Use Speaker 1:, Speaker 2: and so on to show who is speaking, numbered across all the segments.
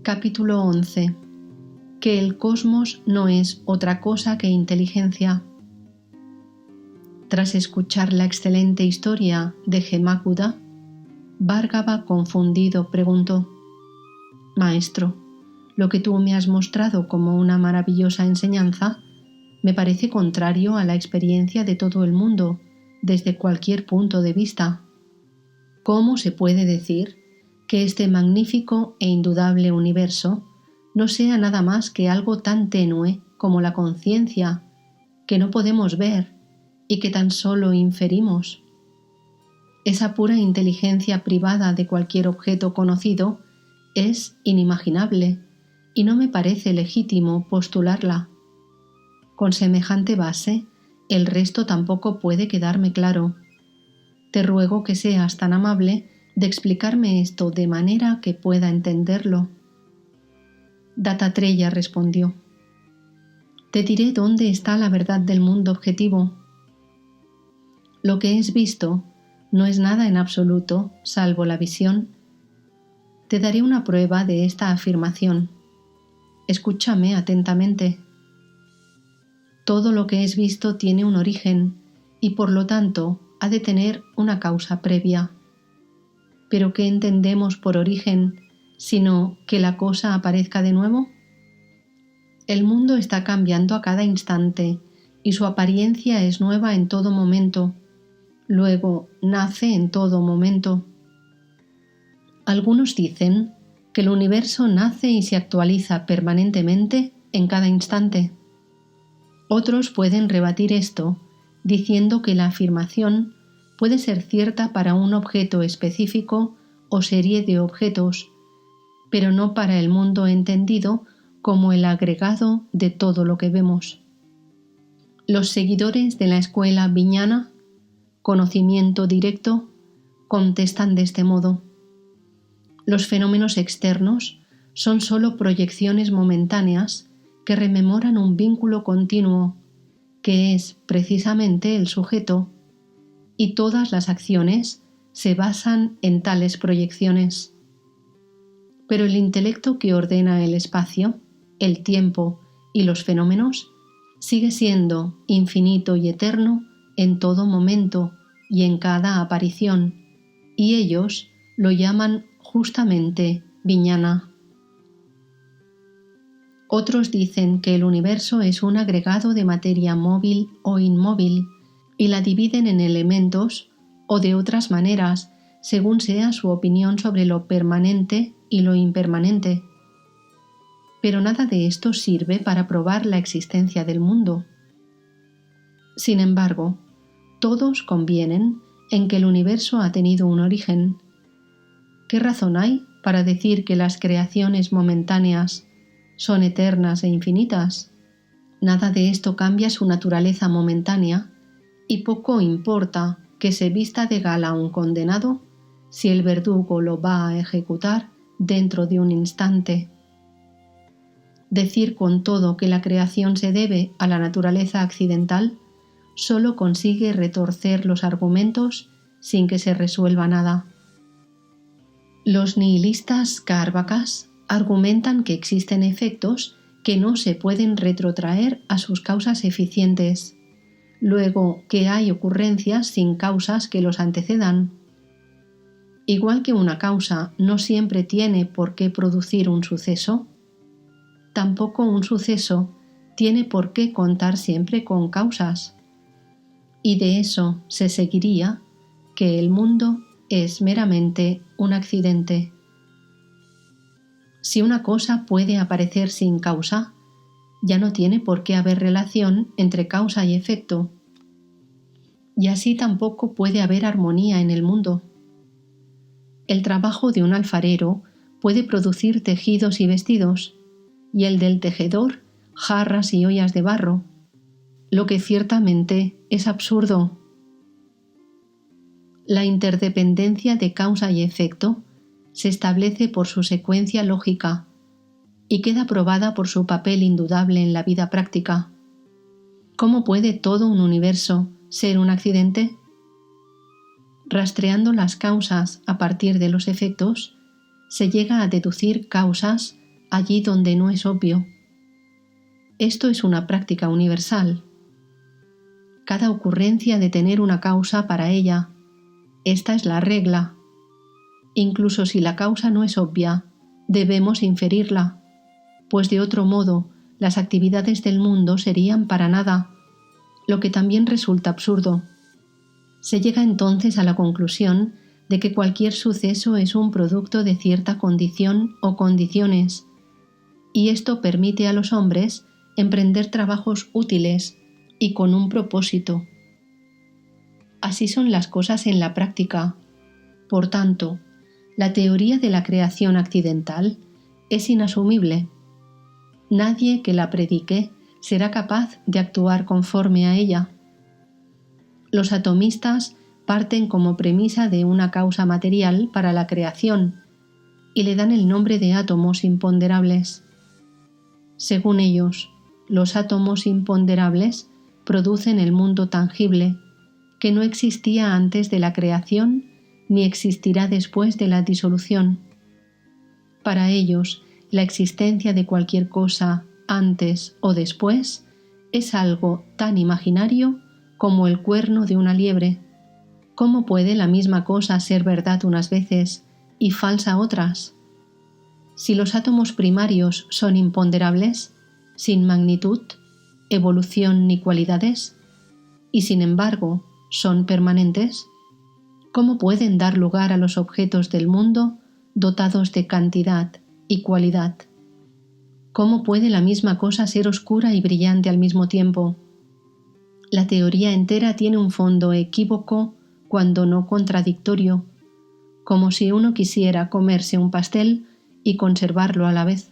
Speaker 1: Capítulo 11. Que el cosmos no es otra cosa que inteligencia. Tras escuchar la excelente historia de Gemakuda, Bhargava, confundido, preguntó: Maestro, lo que tú me has mostrado como una maravillosa enseñanza me parece contrario a la experiencia de todo el mundo, desde cualquier punto de vista. ¿Cómo se puede decir que este magnífico e indudable universo no sea nada más que algo tan tenue como la conciencia, que no podemos ver y que tan solo inferimos? Esa pura inteligencia privada de cualquier objeto conocido es inimaginable y no me parece legítimo postularla. Con semejante base, el resto tampoco puede quedarme claro. Te ruego que seas tan amable de explicarme esto de manera que pueda entenderlo. Dattatreya respondió: Te diré dónde está la verdad del mundo objetivo. Lo que es visto no es nada en absoluto, salvo la visión. Te daré una prueba de esta afirmación. Escúchame atentamente. Todo lo que es visto tiene un origen y por lo tanto ha de tener una causa previa. ¿Pero qué entendemos por origen, sino que la cosa aparezca de nuevo? El mundo está cambiando a cada instante y su apariencia es nueva en todo momento. Luego nace en todo momento. Algunos dicen que el universo nace y se actualiza permanentemente en cada instante. Otros pueden rebatir esto diciendo que la afirmación puede ser cierta para un objeto específico o serie de objetos, pero no para el mundo entendido como el agregado de todo lo que vemos. Los seguidores de la escuela Vijnana, conocimiento directo, contestan de este modo: los fenómenos externos son sólo proyecciones momentáneas que rememoran un vínculo continuo, que es precisamente el sujeto, y todas las acciones se basan en tales proyecciones. Pero el intelecto que ordena el espacio, el tiempo y los fenómenos sigue siendo infinito y eterno en todo momento y en cada aparición, y ellos lo llaman justamente Vijnana. Otros dicen que el universo es un agregado de materia móvil o inmóvil y la dividen en elementos o de otras maneras según sea su opinión sobre lo permanente y lo impermanente. Pero nada de esto sirve para probar la existencia del mundo. Sin embargo, todos convienen en que el universo ha tenido un origen. ¿Qué razón hay para decir que las creaciones momentáneas son eternas e infinitas? Nada de esto cambia su naturaleza momentánea y poco importa que se vista de gala un condenado si el verdugo lo va a ejecutar dentro de un instante. Decir con todo que la creación se debe a la naturaleza accidental solo consigue retorcer los argumentos sin que se resuelva nada. Los nihilistas kárvakas argumentan que existen efectos que no se pueden retrotraer a sus causas eficientes, luego que hay ocurrencias sin causas que los antecedan. Igual que una causa no siempre tiene por qué producir un suceso, tampoco un suceso tiene por qué contar siempre con causas. Y de eso se seguiría que el mundo es meramente un accidente. Si una cosa puede aparecer sin causa, ya no tiene por qué haber relación entre causa y efecto. Y así tampoco puede haber armonía en el mundo. El trabajo de un alfarero puede producir tejidos y vestidos, y el del tejedor jarras y ollas de barro, lo que ciertamente es absurdo. La interdependencia de causa y efecto se establece por su secuencia lógica y queda probada por su papel indudable en la vida práctica. ¿Cómo puede todo un universo ser un accidente? Rastreando las causas a partir de los efectos, se llega a deducir causas allí donde no es obvio. Esto es una práctica universal. Cada ocurrencia ha de tener una causa para ella. Esta es la regla. Incluso si la causa no es obvia, debemos inferirla, pues de otro modo las actividades del mundo serían para nada, lo que también resulta absurdo. Se llega entonces a la conclusión de que cualquier suceso es un producto de cierta condición o condiciones, y esto permite a los hombres emprender trabajos útiles y con un propósito. Así son las cosas en la práctica. Por tanto, la teoría de la creación accidental es inasumible. Nadie que la predique será capaz de actuar conforme a ella. Los atomistas parten como premisa de una causa material para la creación y le dan el nombre de átomos imponderables. Según ellos, los átomos imponderables producen el mundo tangible, que no existía antes de la creación ni existirá después de la disolución. Para ellos, la existencia de cualquier cosa antes o después es algo tan imaginario como el cuerno de una liebre. ¿Cómo puede la misma cosa ser verdad unas veces y falsa otras? Si los átomos primarios son imponderables, sin magnitud, evolución ni cualidades, y sin embargo son permanentes, ¿cómo pueden dar lugar a los objetos del mundo dotados de cantidad y cualidad? ¿Cómo puede la misma cosa ser oscura y brillante al mismo tiempo? La teoría entera tiene un fondo equívoco, cuando no contradictorio, como si uno quisiera comerse un pastel y conservarlo a la vez.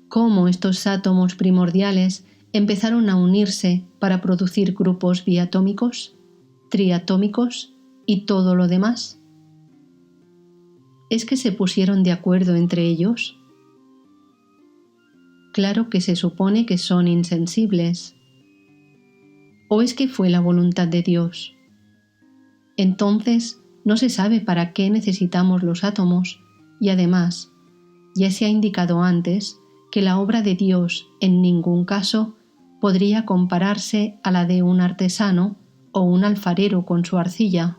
Speaker 1: ¿Cómo estos átomos primordiales empezaron a unirse para producir grupos biatómicos, triatómicos y todo lo demás? ¿Es que se pusieron de acuerdo entre ellos? Claro que se supone que son insensibles. ¿O es que fue la voluntad de Dios? Entonces, no se sabe para qué necesitamos los átomos, y además, ya se ha indicado antes que la obra de Dios en ningún caso podría compararse a la de un artesano o un alfarero con su arcilla.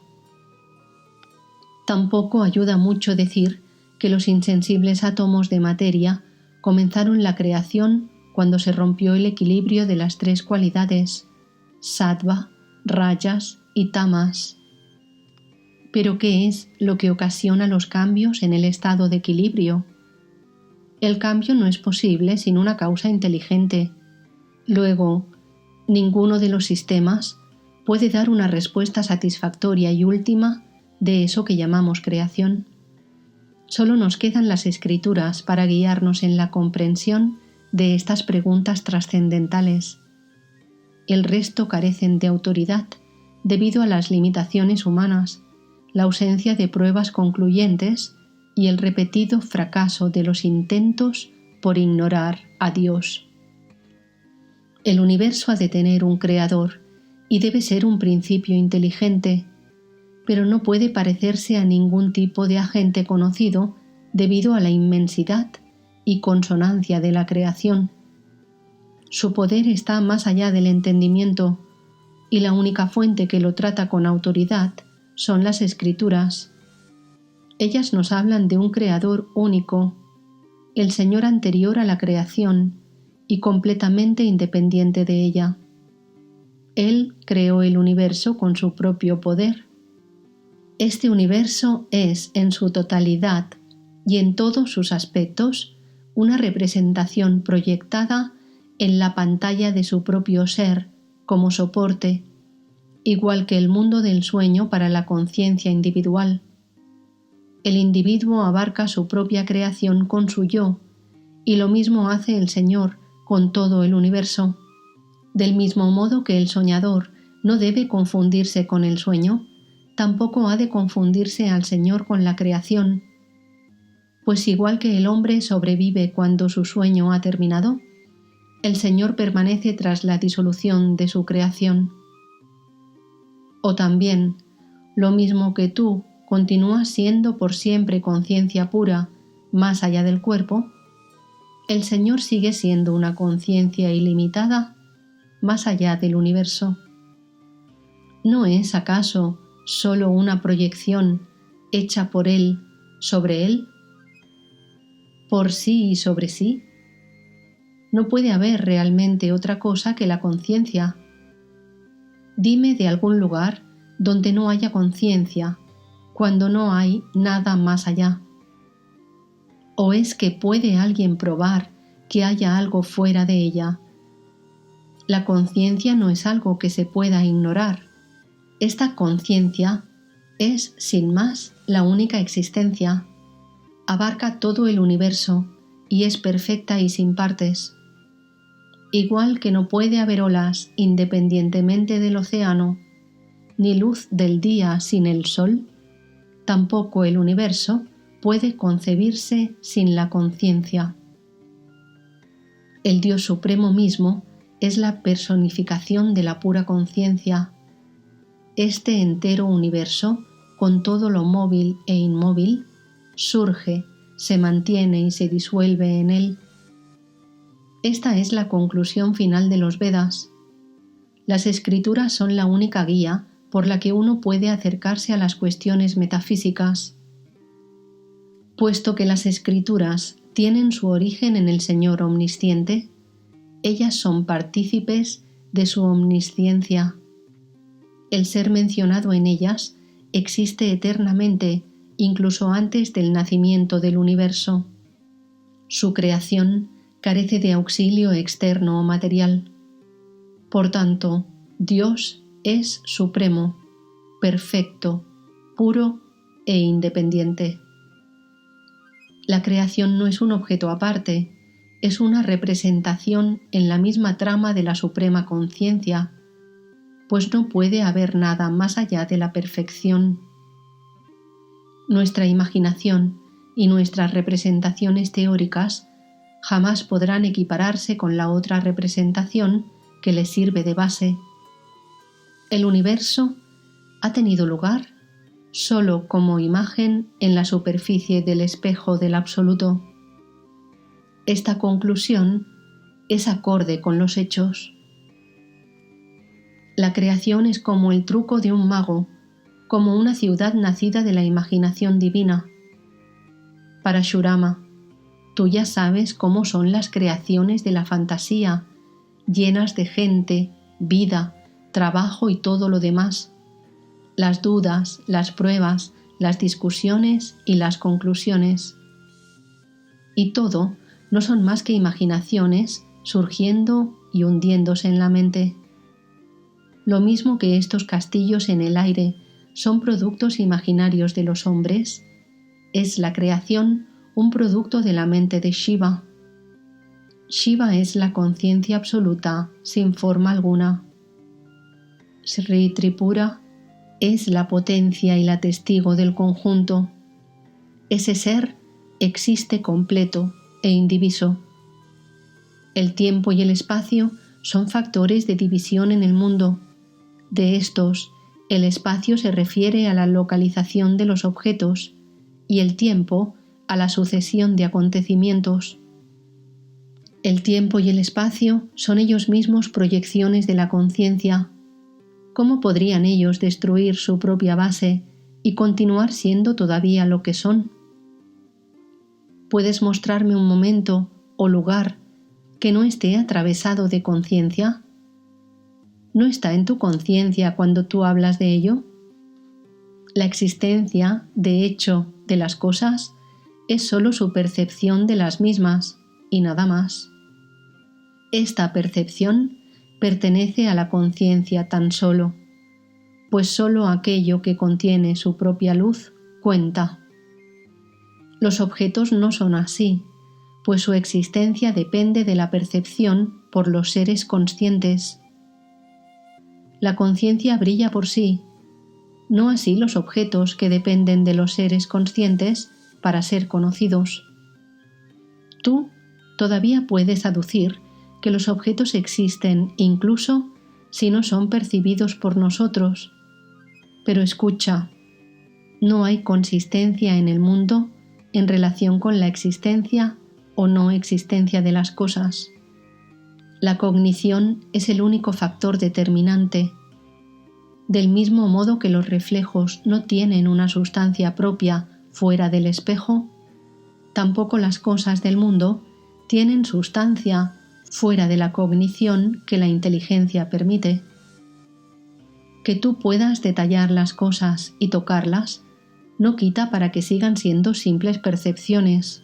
Speaker 1: Tampoco ayuda mucho decir que los insensibles átomos de materia comenzaron la creación cuando se rompió el equilibrio de las tres cualidades, sattva, rajas y tamas. ¿Pero qué es lo que ocasiona los cambios en el estado de equilibrio? El cambio no es posible sin una causa inteligente. Luego, ninguno de los sistemas puede dar una respuesta satisfactoria y última de eso que llamamos creación. Solo nos quedan las escrituras para guiarnos en la comprensión de estas preguntas trascendentales. El resto carecen de autoridad debido a las limitaciones humanas, la ausencia de pruebas concluyentes y el repetido fracaso de los intentos por ignorar a Dios. El universo ha de tener un creador y debe ser un principio inteligente, pero no puede parecerse a ningún tipo de agente conocido debido a la inmensidad y consonancia de la creación. Su poder está más allá del entendimiento, y la única fuente que lo trata con autoridad son las Escrituras. Ellas nos hablan de un Creador único, el Señor anterior a la creación y completamente independiente de ella. Él creó el universo con su propio poder. Este universo es, en su totalidad y en todos sus aspectos, una representación proyectada en la pantalla de su propio ser como soporte, igual que el mundo del sueño para la conciencia individual. El individuo abarca su propia creación con su yo, y lo mismo hace el Señor con todo el universo. Del mismo modo que el soñador no debe confundirse con el sueño, tampoco ha de confundirse al Señor con la creación, pues igual que el hombre sobrevive cuando su sueño ha terminado, el Señor permanece tras la disolución de su creación. O también, lo mismo que tú continúas siendo por siempre conciencia pura más allá del cuerpo, el Señor sigue siendo una conciencia ilimitada más allá del universo. ¿No es acaso solo una proyección hecha por Él sobre Él? ¿Por sí y sobre sí? No puede haber realmente otra cosa que la conciencia. Dime de algún lugar donde no haya conciencia, cuando no hay nada más allá. ¿O es que puede alguien probar que haya algo fuera de ella? La conciencia no es algo que se pueda ignorar. Esta conciencia es, sin más, la única existencia. Abarca todo el universo y es perfecta y sin partes. Igual que no puede haber olas independientemente del océano, ni luz del día sin el sol, tampoco el universo puede concebirse sin la conciencia. El Dios Supremo mismo es la personificación de la pura conciencia. Este entero universo, con todo lo móvil e inmóvil, surge, se mantiene y se disuelve en él. Esta es la conclusión final de los Vedas. Las escrituras son la única guía por la que uno puede acercarse a las cuestiones metafísicas. Puesto que las escrituras tienen su origen en el Señor omnisciente, ellas son partícipes de su omnisciencia. El ser mencionado en ellas existe eternamente, incluso antes del nacimiento del universo. Su creación carece de auxilio externo o material. Por tanto, Dios es supremo, perfecto, puro e independiente. La creación no es un objeto aparte, es una representación en la misma trama de la suprema conciencia, pues no puede haber nada más allá de la perfección. Nuestra imaginación y nuestras representaciones teóricas jamás podrán equipararse con la otra representación que les sirve de base. El universo ha tenido lugar solo como imagen en la superficie del espejo del absoluto. Esta conclusión es acorde con los hechos. La creación es como el truco de un mago, como una ciudad nacida de la imaginación divina. Parashurama, tú ya sabes cómo son las creaciones de la fantasía, llenas de gente, vida, trabajo y todo lo demás. Las dudas, las pruebas, las discusiones y las conclusiones. Y todo no son más que imaginaciones surgiendo y hundiéndose en la mente. Lo mismo que estos castillos en el aire son productos imaginarios de los hombres, es la creación un producto de la mente de Shiva. Shiva es la conciencia absoluta, sin forma alguna. Sri Tripura es la potencia y la testigo del conjunto. Ese ser existe completo e indiviso. El tiempo y el espacio son factores de división en el mundo. De estos, el espacio se refiere a la localización de los objetos y el tiempo a la sucesión de acontecimientos. El tiempo y el espacio son ellos mismos proyecciones de la conciencia. ¿Cómo podrían ellos destruir su propia base y continuar siendo todavía lo que son? ¿Puedes mostrarme un momento o lugar que no esté atravesado de conciencia? ¿No está en tu conciencia cuando tú hablas de ello? La existencia, de hecho, de las cosas es sólo su percepción de las mismas y nada más. Esta percepción pertenece a la conciencia tan solo, pues sólo aquello que contiene su propia luz cuenta. Los objetos no son así, pues su existencia depende de la percepción por los seres conscientes. La conciencia brilla por sí, no así los objetos que dependen de los seres conscientes para ser conocidos. Tú todavía puedes aducir que los objetos existen incluso si no son percibidos por nosotros. Pero escucha, no hay consistencia en el mundo en relación con la existencia o no existencia de las cosas. La cognición es el único factor determinante. Del mismo modo que los reflejos no tienen una sustancia propia fuera del espejo, tampoco las cosas del mundo tienen sustancia fuera de la cognición que la inteligencia permite. Que tú puedas detallar las cosas y tocarlas no quita para que sigan siendo simples percepciones.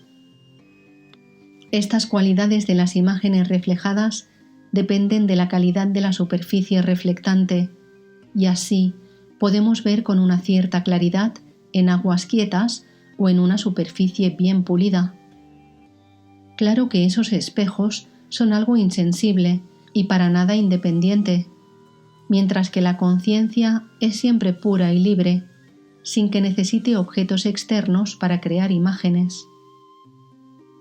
Speaker 1: Estas cualidades de las imágenes reflejadas dependen de la calidad de la superficie reflectante, y así podemos ver con una cierta claridad en aguas quietas o en una superficie bien pulida. Claro que esos espejos son algo insensible y para nada independiente, mientras que la conciencia es siempre pura y libre, sin que necesite objetos externos para crear imágenes.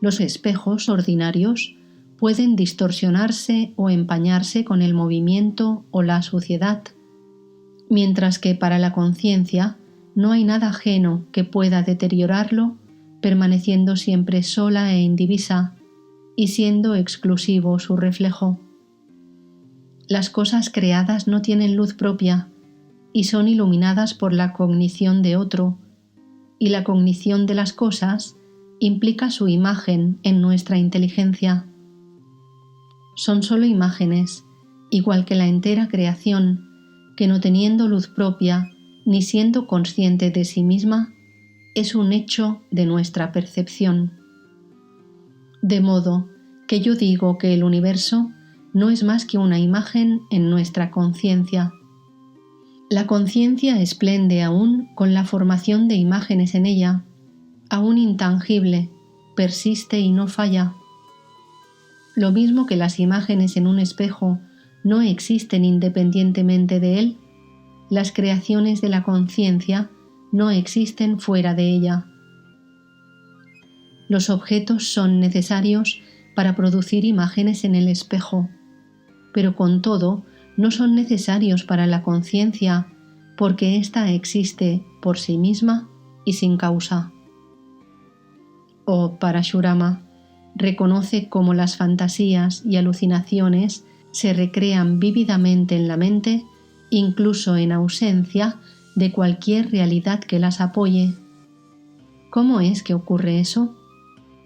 Speaker 1: Los espejos ordinarios pueden distorsionarse o empañarse con el movimiento o la suciedad, mientras que para la conciencia no hay nada ajeno que pueda deteriorarlo, permaneciendo siempre sola e indivisa y siendo exclusivo su reflejo. Las cosas creadas no tienen luz propia y son iluminadas por la cognición de otro, y la cognición de las cosas implica su imagen en nuestra inteligencia. Son solo imágenes, igual que la entera creación, que no teniendo luz propia ni siendo consciente de sí misma, es un hecho de nuestra percepción. De modo que yo digo que el universo no es más que una imagen en nuestra conciencia. La conciencia esplende aún con la formación de imágenes en ella, aún intangible, persiste y no falla. Lo mismo que las imágenes en un espejo no existen independientemente de él, las creaciones de la conciencia no existen fuera de ella. Los objetos son necesarios para producir imágenes en el espejo, pero con todo no son necesarios para la conciencia porque ésta existe por sí misma y sin causa. O Parashurama reconoce cómo las fantasías y alucinaciones se recrean vívidamente en la mente, incluso en ausencia de cualquier realidad que las apoye. ¿Cómo es que ocurre eso?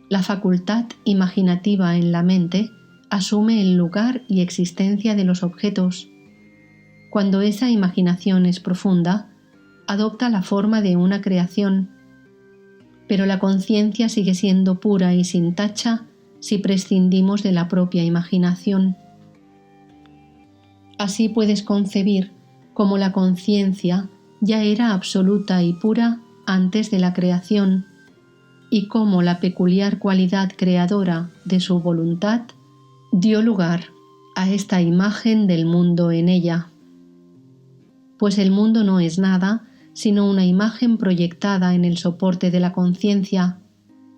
Speaker 1: La facultad imaginativa en la mente asume el lugar y existencia de los objetos. Cuando esa imaginación es profunda, adopta la forma de una creación, pero la conciencia sigue siendo pura y sin tacha si prescindimos de la propia imaginación. Así puedes concebir cómo la conciencia ya era absoluta y pura antes de la creación, y cómo la peculiar cualidad creadora de su voluntad dio lugar a esta imagen del mundo en ella. Pues el mundo no es nada sino una imagen proyectada en el soporte de la conciencia,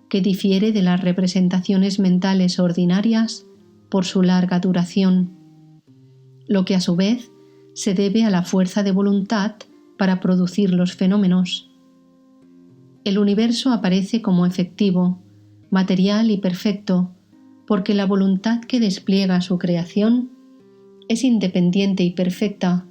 Speaker 1: que difiere de las representaciones mentales ordinarias por su larga duración, lo que a su vez se debe a la fuerza de voluntad para producir los fenómenos. El universo aparece como efectivo, material y perfecto, porque la voluntad que despliega su creación es independiente y perfecta,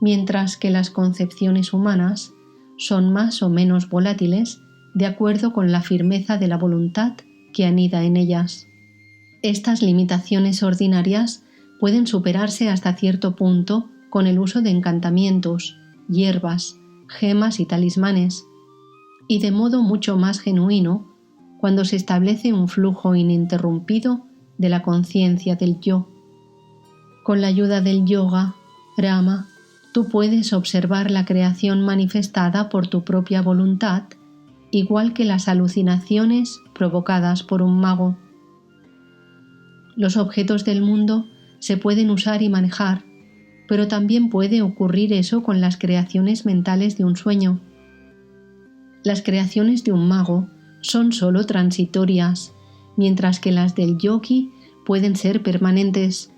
Speaker 1: mientras que las concepciones humanas son más o menos volátiles de acuerdo con la firmeza de la voluntad que anida en ellas. Estas limitaciones ordinarias pueden superarse hasta cierto punto con el uso de encantamientos, hierbas, gemas y talismanes, y de modo mucho más genuino cuando se establece un flujo ininterrumpido de la conciencia del yo. Con la ayuda del yoga, Rama, tú puedes observar la creación manifestada por tu propia voluntad, igual que las alucinaciones provocadas por un mago. Los objetos del mundo se pueden usar y manejar, pero también puede ocurrir eso con las creaciones mentales de un sueño. Las creaciones de un mago son sólo transitorias, mientras que las del yogi pueden ser permanentes,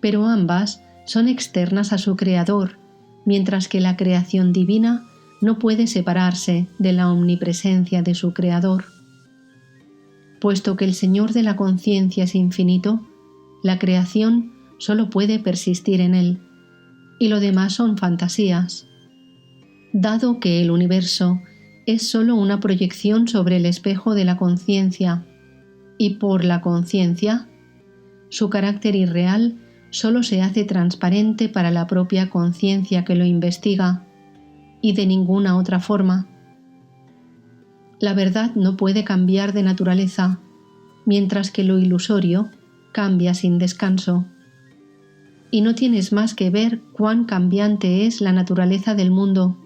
Speaker 1: pero ambas son externas a su creador, mientras que la creación divina no puede separarse de la omnipresencia de su creador. Puesto que el Señor de la conciencia es infinito, la creación solo puede persistir en él, y lo demás son fantasías. Dado que el universo es solo una proyección sobre el espejo de la conciencia, y por la conciencia, su carácter irreal solo se hace transparente para la propia conciencia que lo investiga, y de ninguna otra forma. La verdad no puede cambiar de naturaleza, mientras que lo ilusorio cambia sin descanso. Y no tienes más que ver cuán cambiante es la naturaleza del mundo.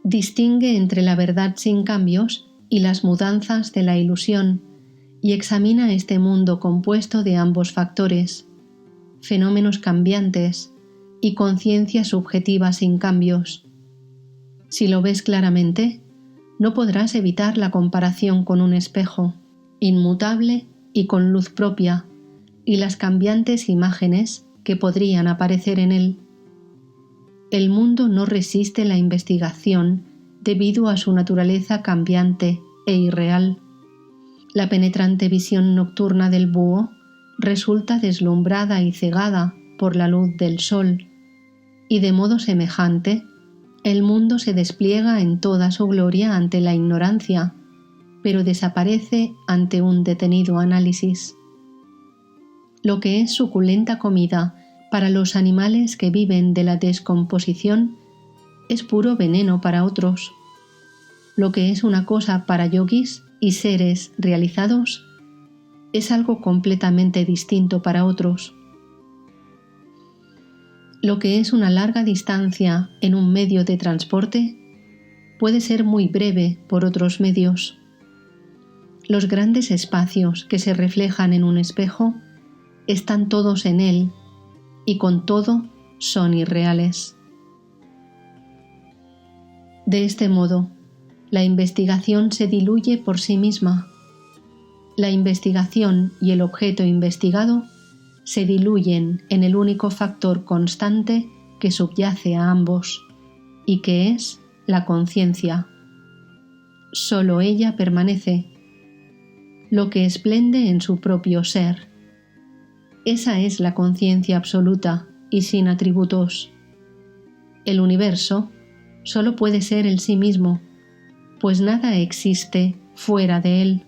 Speaker 1: Distingue entre la verdad sin cambios y las mudanzas de la ilusión, y examina este mundo compuesto de ambos factores, fenómenos cambiantes y conciencia subjetiva sin cambios. Si lo ves claramente, no podrás evitar la comparación con un espejo, inmutable y con luz propia, y las cambiantes imágenes que podrían aparecer en él. El mundo no resiste la investigación debido a su naturaleza cambiante e irreal. La penetrante visión nocturna del búho resulta deslumbrada y cegada por la luz del sol, y de modo semejante, el mundo se despliega en toda su gloria ante la ignorancia, pero desaparece ante un detenido análisis. Lo que es suculenta comida para los animales que viven de la descomposición es puro veneno para otros. Lo que es una cosa para yogis y seres realizados es algo completamente distinto para otros. Lo que es una larga distancia en un medio de transporte puede ser muy breve por otros medios. Los grandes espacios que se reflejan en un espejo están todos en él y con todo son irreales. De este modo, la investigación se diluye por sí misma. La investigación y el objeto investigado se diluyen en el único factor constante que subyace a ambos, y que es la conciencia. Solo ella permanece, lo que esplende en su propio ser. Esa es la conciencia absoluta y sin atributos. El universo solo puede ser el sí mismo, pues nada existe fuera de él.